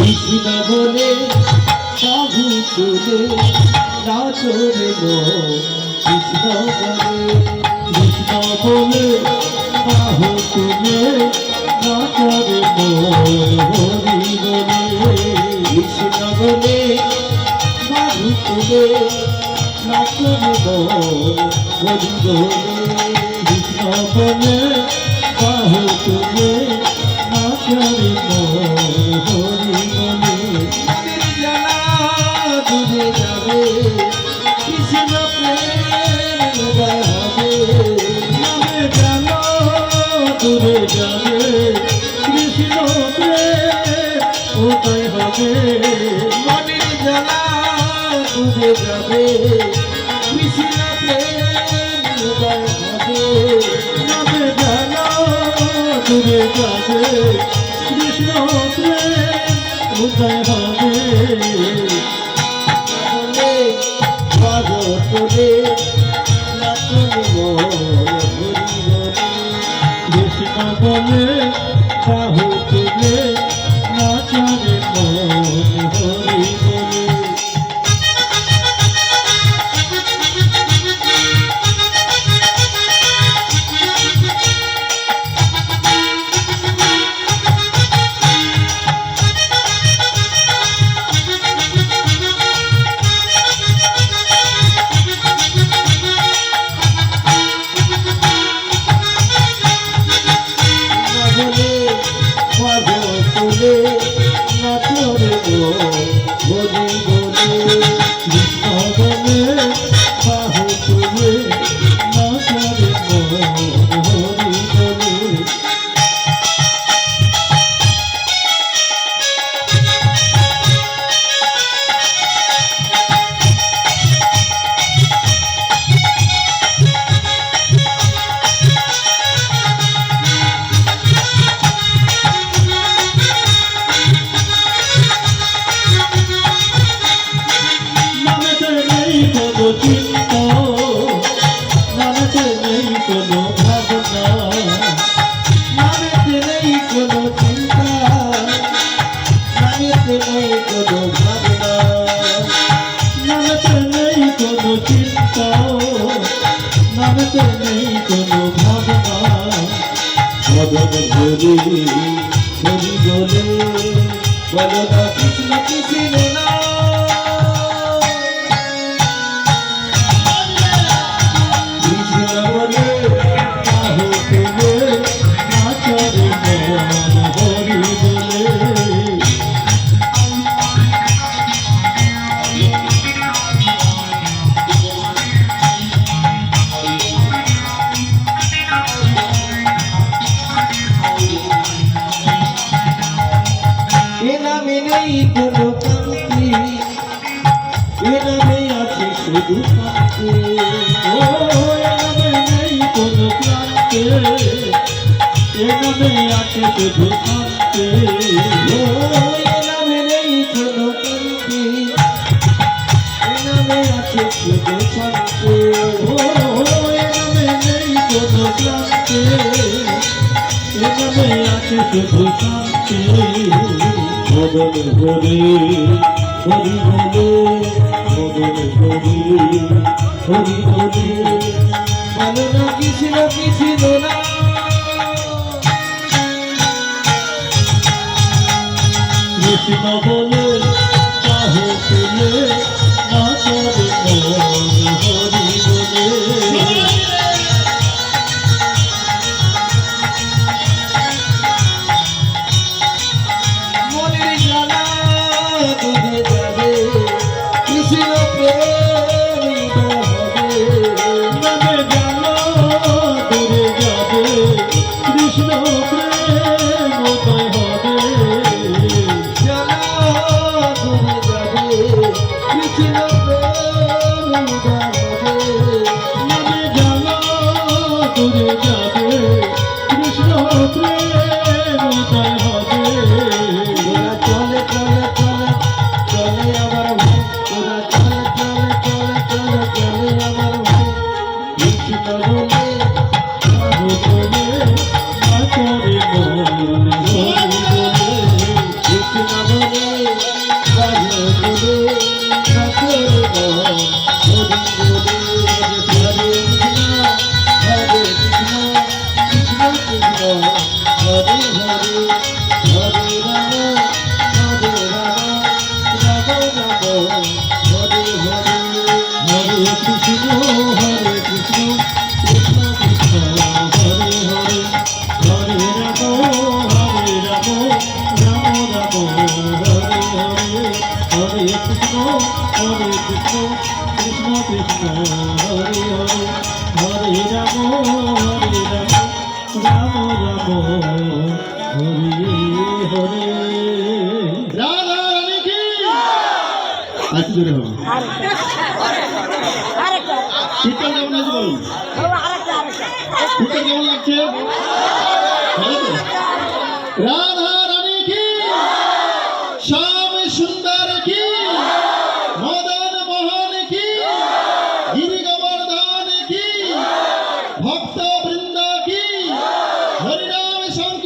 কৃষ্ণ বলে বাহু তুলে নাচরে গো কৃষ্ণ বলে বাহু তুলে নাচরে গো হরি বলে কৃষ্ণ বলে বাহু তুলে নাচরে গো হরি বলে কৃষ্ণ বলে বাহু তুলে নাচরে গো হরি বলে জানা দূরে যাবে কৃষ্ণ প্রেম উদয় হবে নামে জানা দূরে যাবে কৃষ্ণ প্রেম উদয় হবে মনের জানা দূরে যাবে কৃষ্ণ প্রেম উদয় হবে নামে জানা দূরে যাবে কৃষ্ণ প্রেম উদয় হবে তোলে নাচনে মন হরি বলে কৃষ্ণ বলে বাহু তুলে নাচনে মন হরি বলে নাচরে গো হরি বলে কৃষ্ণ বলে বাহু তুলে নাচরে গো হরি বলে চিন্তা নামেতে নেই কোনো ভাবনা নামেতে নেই কোনো চিন্তা নামেতে নেই কোনো ভাবনা নামেতে নেই কোনো চিন্তা নামেতে নেই কোনো ভাবনা মদন হরি হরি বলে বলো না কৃষ্ণ কৃষ্ণ না কোনো কান্তি এ নামে আছে শুধু শান্তি ও এ নামে নেই কোনো ক্লান্তি এ নামে আছে শুধু শান্তি ও এ নামে নেই কোনো কান্তি এ নামে আছে শুধু শান্তি ও এ নামে নেই কোনো ক্লান্তি এ নামে আছে শুধু শান্তি মদন হরি হরি বলে মদন হরি হরি বলে ভালো না কৃষ্ণ কৃষ্ণ না কৃষ্ণ বলে বাহু তুলে নাচরে মন হরি বলে দূরে যাবে কৃষ্ণ প্রেম হবে নামে জানো দূরে যাবে কৃষ্ণ প্রেম উদয় হবে জানো হরে কৃষ্ণ কৃষ্ণ কৃষ্ণ হরে হরে হরে রাম রাম রাম হরে হরে। রাধা রানী কি আজ জোরে হবে কীর্তন কেমন হয়েছে বলুন কীর্তন কেমন লাগছে ভালো তো? রাধা রানী কি শ্যাম সুন্দর কি মদন মোহন কি গিরি গোবর্ধন কি ভক্ত বৃন্দ কি হরিনাম শঙ্কর